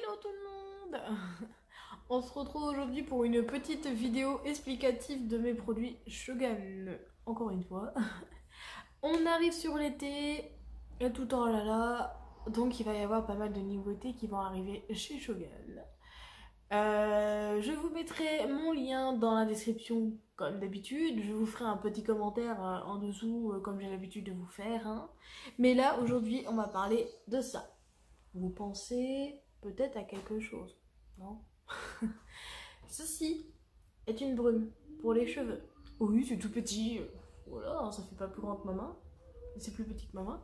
Hello tout le monde. On se retrouve aujourd'hui pour une petite vidéo explicative de mes produits Shogun. Encore une fois. On arrive sur l'été et tout en là là. Donc il va y avoir pas mal de nouveautés qui vont arriver chez Shogun. Je vous mettrai mon lien dans la description comme d'habitude. Je vous ferai un petit commentaire en dessous comme j'ai l'habitude de vous faire. Hein. Mais là aujourd'hui on va parler de ça. Vous pensez peut-être à quelque chose, non? Ceci est une brume pour les cheveux. Oui, c'est tout petit. Voilà, ça fait pas plus grand que ma main. C'est plus petit que ma main.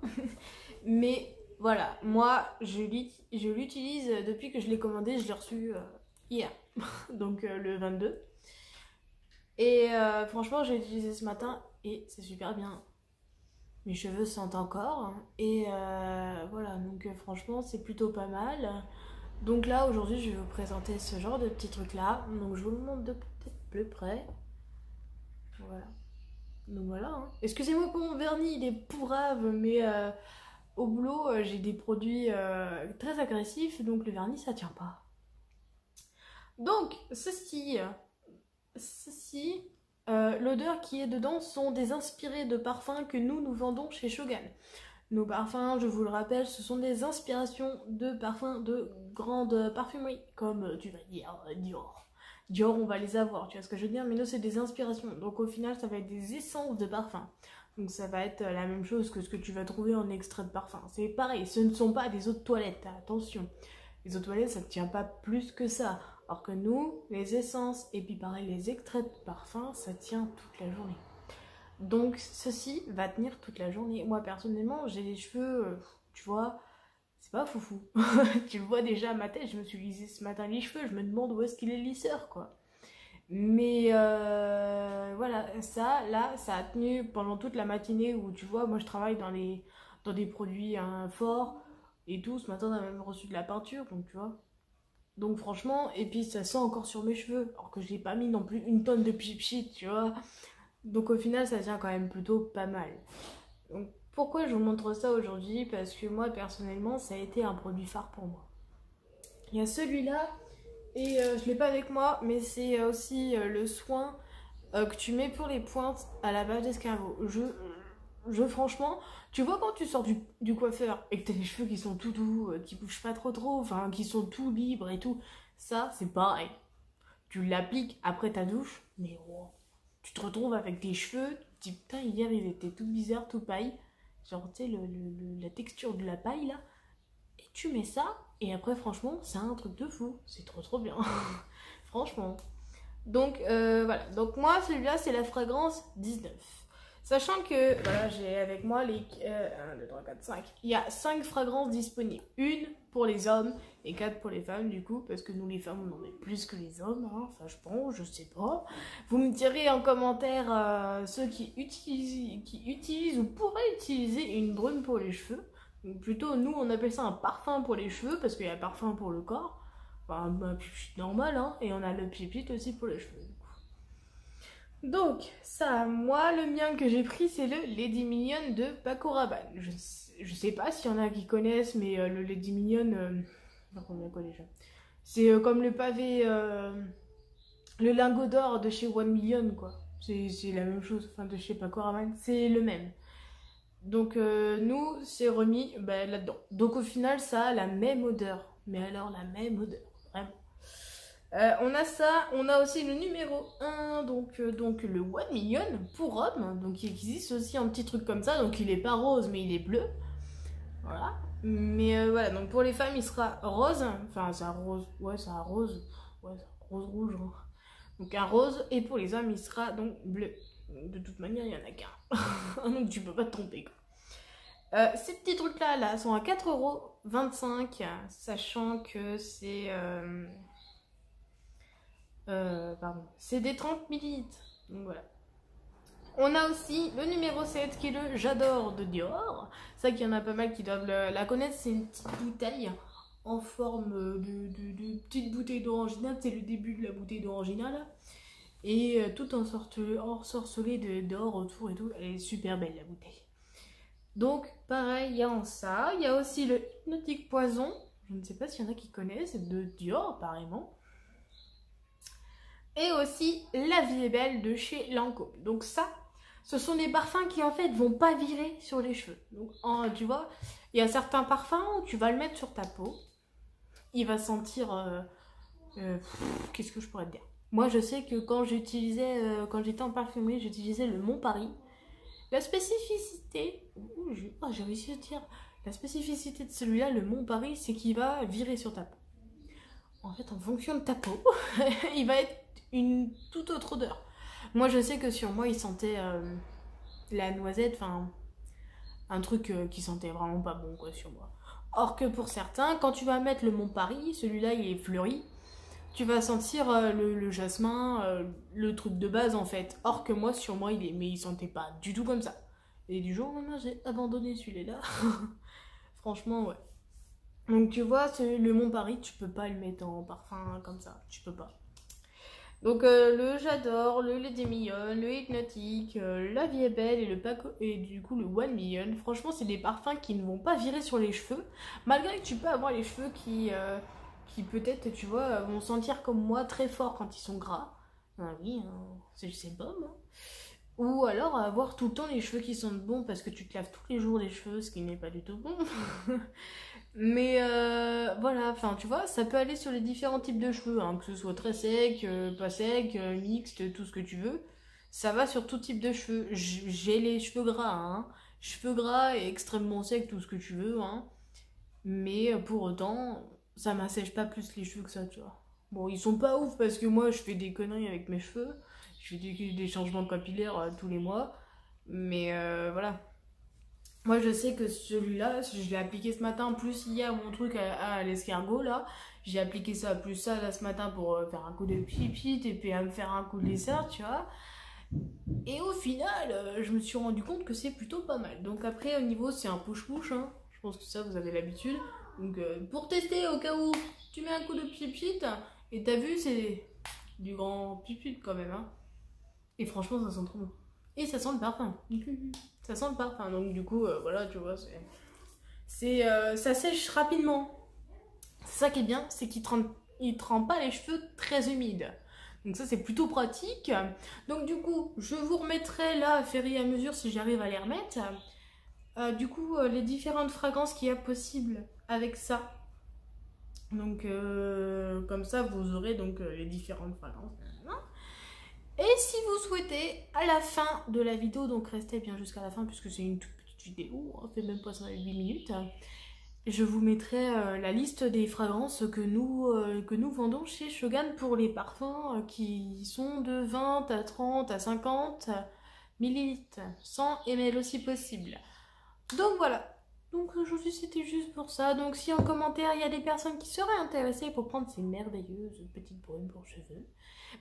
Mais voilà, moi, je l'utilise depuis que je l'ai commandé. Je l'ai reçu hier, donc le 22. Et franchement, j'ai utilisé ce matin et c'est super bien. Mes cheveux sentent encore. Et voilà, donc franchement, c'est plutôt pas mal. Donc là, aujourd'hui, je vais vous présenter ce genre de petits trucs-là. Donc je vous le montre de peut-être plus près. Voilà. Donc voilà. Hein. Excusez-moi pour mon vernis, il est pourrave, mais au boulot, j'ai des produits très agressifs, donc le vernis, ça tient pas. Donc, l'odeur qui est dedans sont des inspirés de parfums que nous vendons chez Shogun. Nos parfums, je vous le rappelle, ce sont des inspirations de parfums de grande parfumerie, comme tu vas dire Dior. Dior, on va les avoir, tu vois ce que je veux dire, mais nous, c'est des inspirations. Donc au final, ça va être des essences de parfum. Donc ça va être la même chose que ce que tu vas trouver en extrait de parfum. C'est pareil, ce ne sont pas des eaux de toilette, attention. Les eau de toilette, ça ne tient pas plus que ça. Alors que nous, les essences et puis pareil, les extraits de parfum, ça tient toute la journée. Donc ceci va tenir toute la journée. Moi personnellement, j'ai les cheveux, tu vois, c'est pas foufou. Tu le vois déjà à ma tête, je me suis lissé ce matin les cheveux, je me demande où est-ce qu'il est le lisseur, quoi. Mais voilà, ça, là, ça a tenu pendant toute la matinée où, tu vois, moi je travaille dans des produits forts et tout. Ce matin, on a même reçu de la peinture, donc tu vois. Donc franchement, et puis ça sent encore sur mes cheveux, alors que je n'ai pas mis non plus une tonne de pchit, tu vois. Donc au final, ça tient quand même plutôt pas mal. Donc pourquoi je vous montre ça aujourd'hui? Parce que moi, personnellement, ça a été un produit phare pour moi. Il y a celui-là, et je l'ai pas avec moi, mais c'est aussi le soin que tu mets pour les pointes à la base d'escargot. Franchement, tu vois quand tu sors du coiffeur et que t'as les cheveux qui sont tout doux, qui bougent pas trop, enfin qui sont tout libres et tout, ça c'est pareil. Tu l'appliques après ta douche, mais oh, tu te retrouves avec tes cheveux, tu te dis putain hier ils étaient tout bizarres, tout paille, genre tu sais la texture de la paille là, et tu mets ça, et après franchement c'est un truc de fou, c'est trop bien, franchement. Donc voilà, donc moi celui-là c'est la fragrance 19. Sachant que, voilà, j'ai avec moi les 1, 2, 3, 4, 5. Il y a 5 fragrances disponibles. Une pour les hommes et 4 pour les femmes, du coup, parce que nous, les femmes, on en met plus que les hommes. Hein. Enfin, je pense, je sais pas. Vous me direz en commentaire ceux qui utilisent ou pourraient utiliser une brume pour les cheveux. Donc, plutôt, nous, on appelle ça un parfum pour les cheveux, parce qu'il y a un parfum pour le corps. Enfin, un pipit normal, hein. Et on a le pipit aussi pour les cheveux. Donc, ça, moi, le mien que j'ai pris, c'est le Lady Minion de Paco Rabanne. Je sais pas s'il y en a qui connaissent, mais le Lady Minion, combien quoi déjà? C'est comme le pavé, le lingot d'or de chez One Million, quoi. C'est la même chose, enfin de chez Paco Rabanne, c'est le même. Donc, nous, c'est remis là-dedans. Donc, au final, ça a la même odeur. Mais alors, la même odeur, vraiment. On a ça, on a aussi le numéro 1, donc le One Million pour homme, donc il existe aussi un petit truc comme ça, donc il est pas rose mais il est bleu, voilà. Mais voilà, donc pour les femmes il sera rose, enfin c'est un rose, ouais c'est un rose, ouais c'est un rose rouge, hein. Donc un rose, et pour les hommes il sera donc bleu. De toute manière il y en a qu'un, donc tu peux pas te tromper quoi. Ces petits trucs là sont à 4,25 €, sachant que c'est... c'est des 30 ml. Donc voilà. On a aussi le numéro 7 qui est le J'adore de Dior. Ça qu'il y en a pas mal qui doivent la connaître. C'est une petite bouteille en forme de petite bouteille d'orangina. C'est le début de la bouteille d'orangina là. Et tout ensorcelé d'or autour et tout. Elle est super belle la bouteille. Donc pareil, il y a en ça. Il y a aussi le Hypnotique Poison. Je ne sais pas s'il y en a qui connaissent, de Dior apparemment. Et aussi La Vie est Belle de chez Lancôme. Donc ça, ce sont des parfums qui en fait vont pas virer sur les cheveux. Donc tu vois, il y a certains parfums où tu vas le mettre sur ta peau. Il va sentir... qu'est-ce que je pourrais te dire? Moi je sais que quand j'utilisais, quand j'étais en parfumerie, j'utilisais le Mont Paris. La spécificité... j'ai réussi à dire... La spécificité de celui-là, le Mont Paris, c'est qu'il va virer sur ta peau. En fait, en fonction de ta peau, il va être une toute autre odeur. Moi, je sais que sur moi, il sentait la noisette, enfin, un truc qui sentait vraiment pas bon, quoi, sur moi. Or que pour certains, quand tu vas mettre le Mont Paris, celui-là, il est fleuri, tu vas sentir le jasmin, le truc de base, en fait. Or que moi, sur moi, mais il sentait pas du tout comme ça. Et du jour au lendemain, j'ai abandonné celui-là. Franchement, ouais. Donc tu vois, le Mont Paris, tu peux pas le mettre en parfum comme ça, tu peux pas. Donc le J'adore, le Lady Million, le Hypnotique, La Vie est Belle et du coup le One Million. Franchement, c'est des parfums qui ne vont pas virer sur les cheveux, malgré que tu peux avoir les cheveux qui peut-être, tu vois, vont sentir comme moi très fort quand ils sont gras. Ah oui, hein, c'est bon, hein. Ou alors avoir tout le temps les cheveux qui sentent bon parce que tu te laves tous les jours les cheveux, ce qui n'est pas du tout bon. Mais voilà, enfin tu vois, ça peut aller sur les différents types de cheveux, hein, que ce soit très sec, pas sec, mixte, tout ce que tu veux. Ça va sur tout type de cheveux. J'ai les cheveux gras, hein. Cheveux gras et extrêmement secs, tout ce que tu veux, hein. Mais pour autant, ça m'assèche pas plus les cheveux que ça, tu vois. Bon, ils sont pas ouf parce que moi je fais des conneries avec mes cheveux. Je fais des changements capillaires tous les mois. Mais voilà. Moi je sais que celui-là, je l'ai appliqué ce matin, plus hier mon truc à l'escargot là, j'ai appliqué ça, plus ça là ce matin pour faire un coup de pipit et puis à me faire un coup de dessert, tu vois. Et au final, je me suis rendu compte que c'est plutôt pas mal. Donc après au niveau c'est un push-push, hein. Je pense que ça vous avez l'habitude. Donc pour tester au cas où tu mets un coup de pipit et t'as vu c'est du grand pipit quand même, hein. Et franchement ça sent trop bon. Et ça sent le parfum. Ça sent le parfum, donc du coup, voilà, tu vois, ça sèche rapidement. C'est ça qui est bien, c'est qu'il te rend pas les cheveux très humides. Donc ça, c'est plutôt pratique. Donc du coup, je vous remettrai là, à faire à mesure, si j'arrive à les remettre. Du coup, les différentes fragrances qu'il y a possible avec ça. Donc, comme ça, vous aurez donc les différentes fragrances. Et si vous souhaitez, à la fin de la vidéo, donc restez bien jusqu'à la fin puisque c'est une toute petite vidéo, on fait même pas 8 minutes, je vous mettrai la liste des fragrances que nous vendons chez Shogun pour les parfums qui sont de 20 à 30 à 50 millilitres, 100 ml aussi possible. Donc voilà. Donc aujourd'hui c'était juste pour ça. Donc si en commentaire il y a des personnes qui seraient intéressées pour prendre ces merveilleuses petites brumes pour cheveux,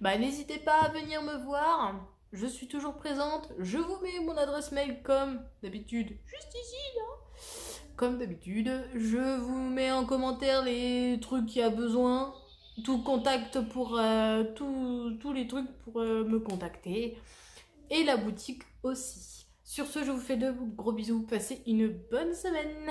bah n'hésitez pas à venir me voir. Je suis toujours présente. Je vous mets mon adresse mail comme d'habitude, juste ici là. Comme d'habitude, je vous mets en commentaire les trucs qu'il y a besoin. Tout contact pour tous les trucs pour me contacter. Et la boutique aussi. Sur ce, je vous fais de gros bisous. Passez une bonne semaine.